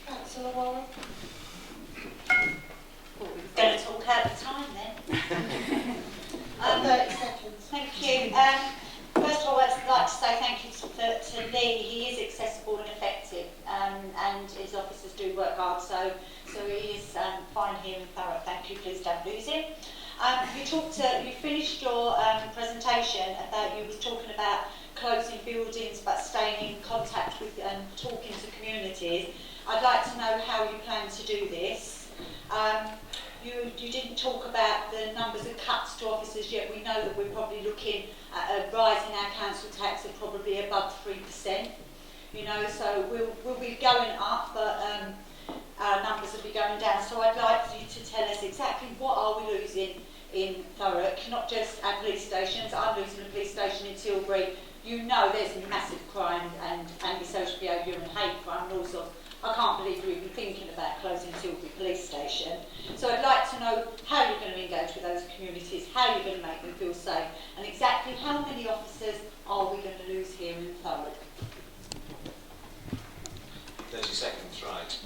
Councillor Warren. Going to talk out of time then. 30 seconds. you. First of all, I'd like to say thank you to Lee. He is accessible and effective, and his officers do work hard, so he is fine here in Thurrock. Thank you. Please don't lose him. You finished your presentation about you was talking about closing buildings but staying in contact with and talking to communities. I'd like to know how you plan to do this. You didn't talk about the numbers of cuts to officers yet. We know that we're probably looking at a rise in our council tax of probably above 3%. You know, so we'll be going up, but our numbers will be going down. So I'd like you to tell us exactly what are we losing in Thurrock, not just our police stations. I'm losing a police station in Tilbury. You know there's massive crime and antisocial behaviour and hate crime and all sorts. I can't believe you're even thinking about closing Tilbury police station. So I'd like to know how you're going to engage with those communities, how you're going to make them feel safe, and exactly how many officers are we going to lose here in Thurrock. 30 seconds, right.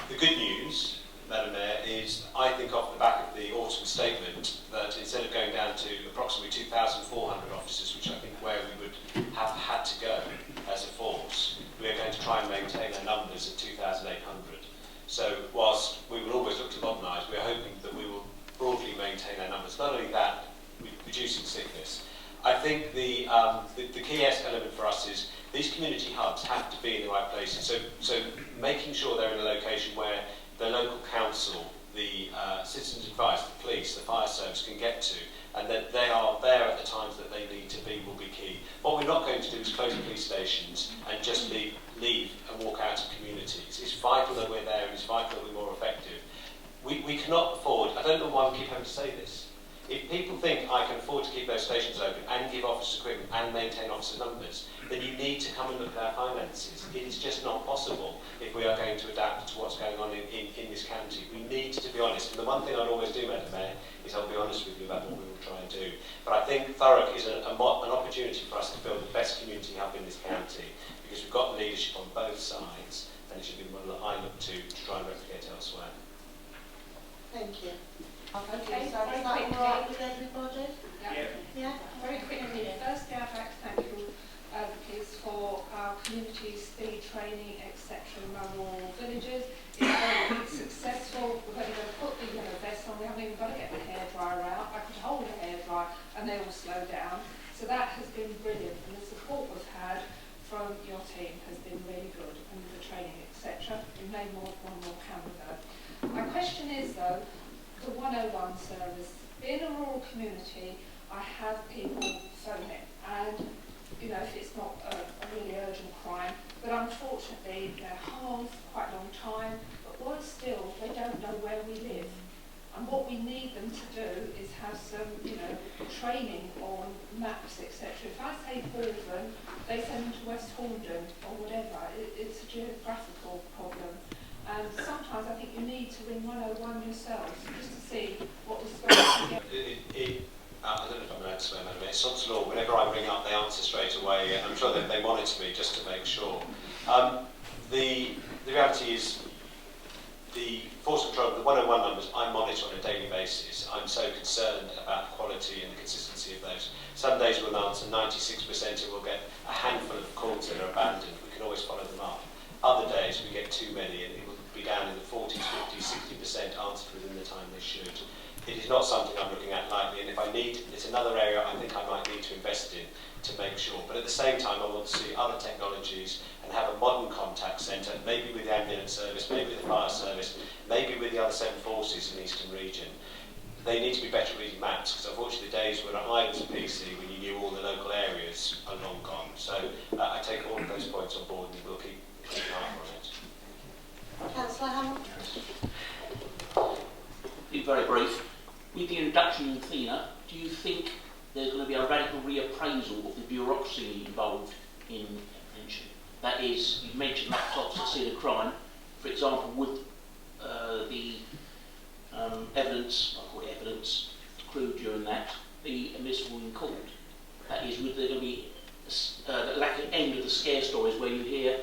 The good news, Madam Mayor, is I think off the back of the autumn statement that instead of going down to approximately 2,400 officers, which I think where we would have had to go as a force, we are going to try and maintain our numbers at 2,800. So whilst we will always look to modernise, we are hoping that we will broadly maintain our numbers. Not only that, reducing sickness. I think the key element for us is these community hubs have to be in the right places. So making sure they're in a location where the local council, the citizens' advice, the police, the fire service can get to, and that they are there at the times that they need to be will be key. What we're not going to do is close police stations and just leave and walk out to communities. It's vital that we're there, and it's vital that we're more effective. We cannot afford, I don't know why we keep having to say this, if people think I can afford to keep those stations open and give officer equipment and maintain officer numbers, then you need to come and look at our finances. It is just not possible if we are going to adapt to what's going on in this county. We need to be honest. And the one thing I'd always do, Madam Mayor, is I'll be honest with you about what we will try and do. But I think Thurrock is an opportunity for us to build the best community hub in this county, because we've got leadership on both sides, and it should be one that I look to try and replicate elsewhere. Thank you. Okay, So is that all right with everybody? Yeah. Very quickly, firstly I'd like to thank you advocates for our community speed training, etc. in our rural villages. It's very successful. We're going to put the yellow vest on. We haven't even got to get the hairdryer out. I could hold a hairdryer and they all slow down. So that has been brilliant, and the support we've had from your team has been really good, and the training, etc. We made one more camera though. My question is though, the 101 service. In a rural community, I have people phoning, and you know, if it's not a really urgent crime, but unfortunately they're home for quite a long time, but worse still, they don't know where we live. And what we need them to do is have some, you know, training on maps, etc. If I say Baldwin, they send them to West Horndon or whatever. It's a geographical problem. And sometimes I think you need to ring 101 yourselves just to see what the scope is. I don't know if I'm allowed to swear, Madam Mayor. It's Sod's Law. Whenever I ring up, they answer straight away, and I'm sure that they monitor me just to make sure. The reality is the force control, the 101 numbers, I monitor on a daily basis. I'm so concerned about the quality and the consistency of those. Some days we'll answer 96%, and we'll get a handful of calls that are abandoned. We can always follow them up. Other days we get too many, and it will be down in the 40s, 50s, 60% answered within the time they should. It is not something I'm looking at lightly, and if I need, it's another area I think I might need to invest in to make sure. But at the same time, I want to see other technologies and have a modern contact centre, maybe with the ambulance service, maybe with the fire service, maybe with the other 7 forces in the Eastern region. They need to be better reading maps, because unfortunately the days when I was a PC, when you knew all the local areas, are long gone. So I take all of those points on board, and we'll keep an eye on it. Councillor Hammond? Be very brief. With the introduction of Athena, do you think there's going to be a radical reappraisal of the bureaucracy involved in prevention? That is, you've mentioned laptops at scene of crime. For example, would the evidence, I call it evidence, accrued during that, be admissible in court? That is, would there going to be the lack of end of the scare stories where you hear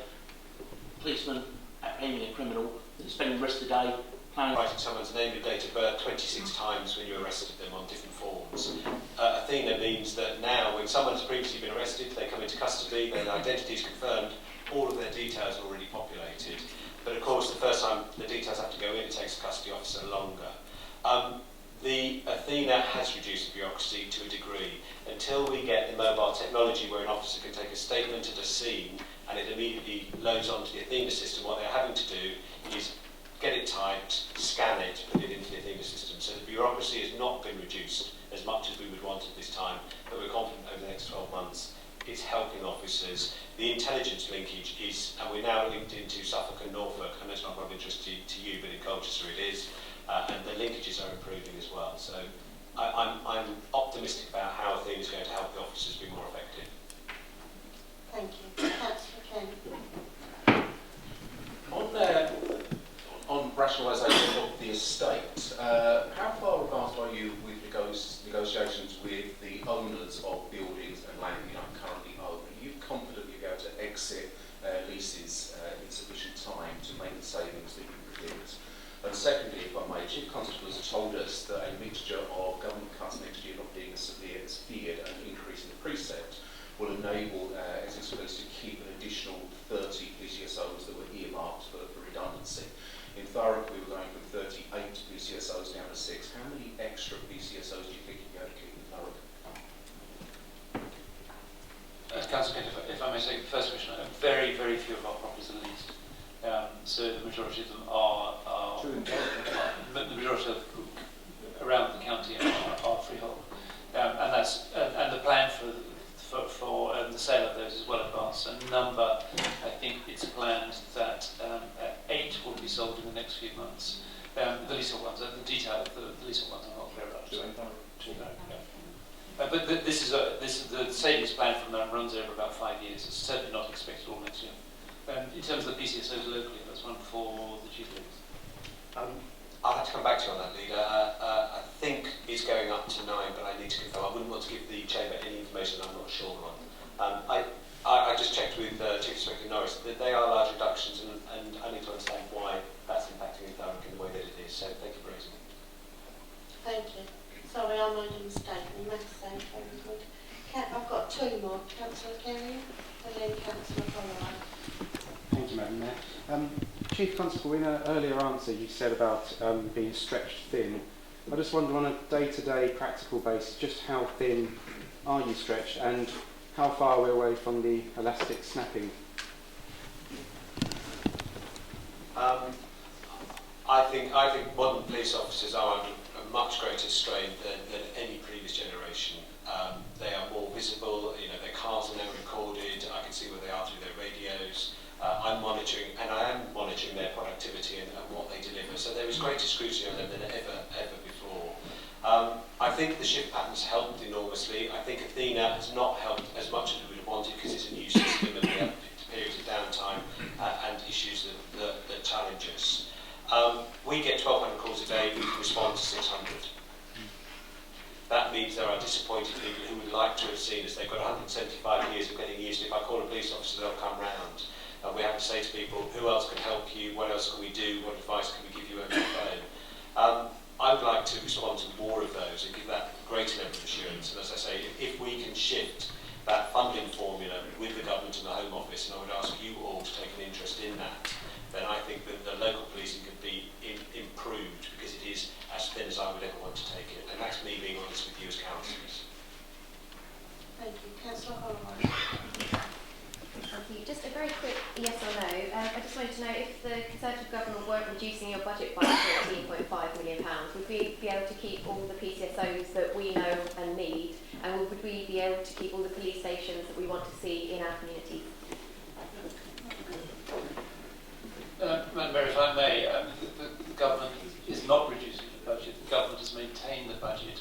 policemen apprehending a criminal, spending the rest of the day writing someone's name and date of birth 26 times when you arrested them on different forms. A Athena means that now, when someone's previously been arrested, they come into custody, their identity is confirmed, all of their details are already populated. But of course, the first time the details have to go in, it takes the custody officer longer. The Athena has reduced the bureaucracy to a degree. Until we get the mobile technology where an officer can take a statement at a scene and it immediately loads onto the Athena system, what they're having to do is get it typed, scan it, put it into the Athena system. So the bureaucracy has not been reduced as much as we would want at this time, but we're confident over the next 12 months it's helping officers. The intelligence linkage is, and we're now linked into Suffolk and Norfolk, and it's not of interest to you, but in Colchester it is, and the linkages are improving as well. So I'm optimistic about how Athena is going to help the officers be more effective. Thank you. Councillor Kent. On rationalisation of the estate, how far advanced are you with negotiations with the owners of buildings and land you don't currently own? Are you confident you'll be able to exit leases in sufficient time to make the savings that you predict? And secondly, if I may, Chief Constable has told us that a mixture of government cuts next year not being as severe as feared and an increase in the precept will enable Essex Police to keep an additional 30 PCSOs that were earmarked for redundancy. In Thurrock, we were going from 38 PCSOs down to 6. How many extra PCSOs do you think you'll be able to keep in Thurrock? Councillor Kent, if I may say the first question, very, very few of our properties are leased. So the majority of them are the majority of around the county are freehold. And the plan for the sale of those is well advanced. A number, I think it's planned that 8 will be sold in the next few months. The leasehold ones, the detail of the leasehold ones are not clear about. But this is the savings plan from them runs over about 5 years. It's certainly not expected all next year. In terms of the PCSOs locally, that's one for the chief leads. I'll have to come back to you on that, leader. I think it's going up to 9, but I need to confirm. I wouldn't want to give the chamber any information I'm not sure on. I just checked with Chief Inspector Norris that they are large reductions, and I need to understand why that's impacting in Thurrock in the way that it is. So thank you for raising it. Thank you. Sorry, I made a mistake. You must say very good. I've got 2 more. Councillor Kerry and then Councillor Holloway. Thank you, Madam Mayor. Chief Constable, in an earlier answer you said about being stretched thin. I just wonder on a day-to-day practical basis, just how thin are you stretched and how far are we away from the elastic snapping? I think modern police officers are under a much greater strain than any previous generation. They are more visible, their cars are now recorded, I can see where they are through their radios. I'm monitoring, and I am monitoring their productivity and what they deliver. So there is greater scrutiny on them than ever before. I think the shift patterns helped enormously. I think Athena has not helped as much as we would have wanted because it's a new system and we have periods of downtime and issues that challenge us. We get 1,200 calls a day, we can respond to 600. That means there are disappointed people who would like to have seen us. They've got 175 years of getting used to it. If I call a police officer, they'll come round. We have to say to people, who else can help you? What else can we do? What advice can we give you over the phone? I would like to respond to more of those and give that greater level of assurance. And as I say, if we can shift that funding formula with the government and the Home Office, and I would ask you all to take an interest in that, then I think that the local policing could be improved because it is as thin as I would ever want to take it. And that's me being honest with you as councillors. Thank you. Councillor Holloway. Thank you. Just a very quick yes or no. I just wanted to know if the Conservative government weren't reducing your budget by £14.5 million, would we be able to keep all the PCSOs that we know and need, and would we be able to keep all the police stations that we want to see in our communities? Madam Mayor, if I may, the government is not reducing the budget. The government has maintained the budget.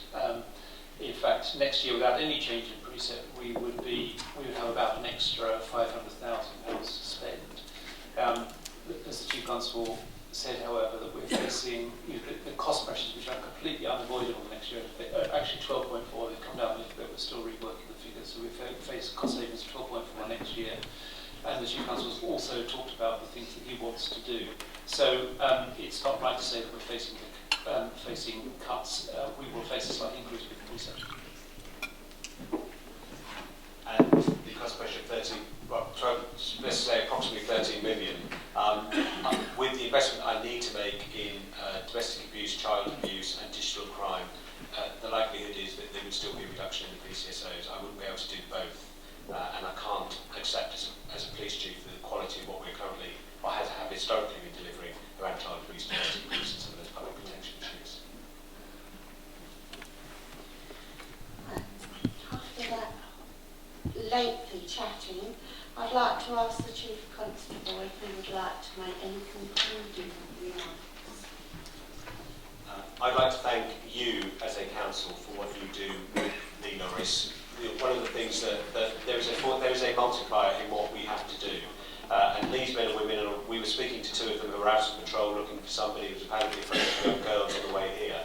In fact, next year, without any change in precept, we would have about an extra £500,000 to spend. As the Chief Constable said, however, that we're facing the cost pressures, which are completely unavoidable next year. Actually, 12.4. They've come down a little bit. We're still reworking the figures, so we face cost savings of 12.4 next year. And the Chief Constable has also talked about the things that he wants to do. So it's not right to say that we're facing cuts. We will face a slight increase with the precept. reduction in the PCSOs. I wouldn't be able to do both, and I can't accept as a police chief the quality of what we're currently, or have historically been delivering around child abuse, domestic abuse and some of those public protection issues. After that lengthy chatting, I'd like to ask the Chief Constable if he would like to make any concluding remarks. I'd like to thank you as a council for what you do with Lee Norris. One of the things that there is a multiplier in what we have to do. And Lee's men and women, and we were speaking to two of them who were out of patrol looking for somebody who was apparently afraid of young girls on the way here.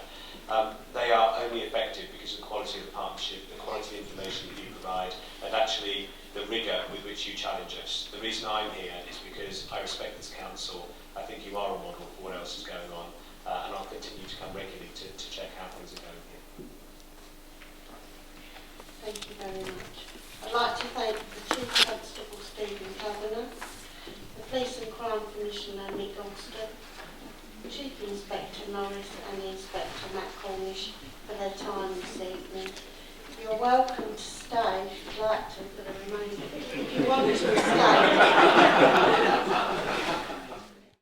They are only effective because of the quality of the partnership, the quality of information that you provide, and actually the rigour with which you challenge us. The reason I'm here is because I respect this council. I think you are a model for what else is going on, and I'll continue to come regularly to check how things are going here. Thank you very much. I'd like to thank the Chief Constable Stephen Kavanagh, the Police and Crime Commissioner Nick Alston, Chief Inspector Norris and Inspector Matt Cornish for their time this evening. You're welcome to stay if you'd like to for the remainder. If you want to stay,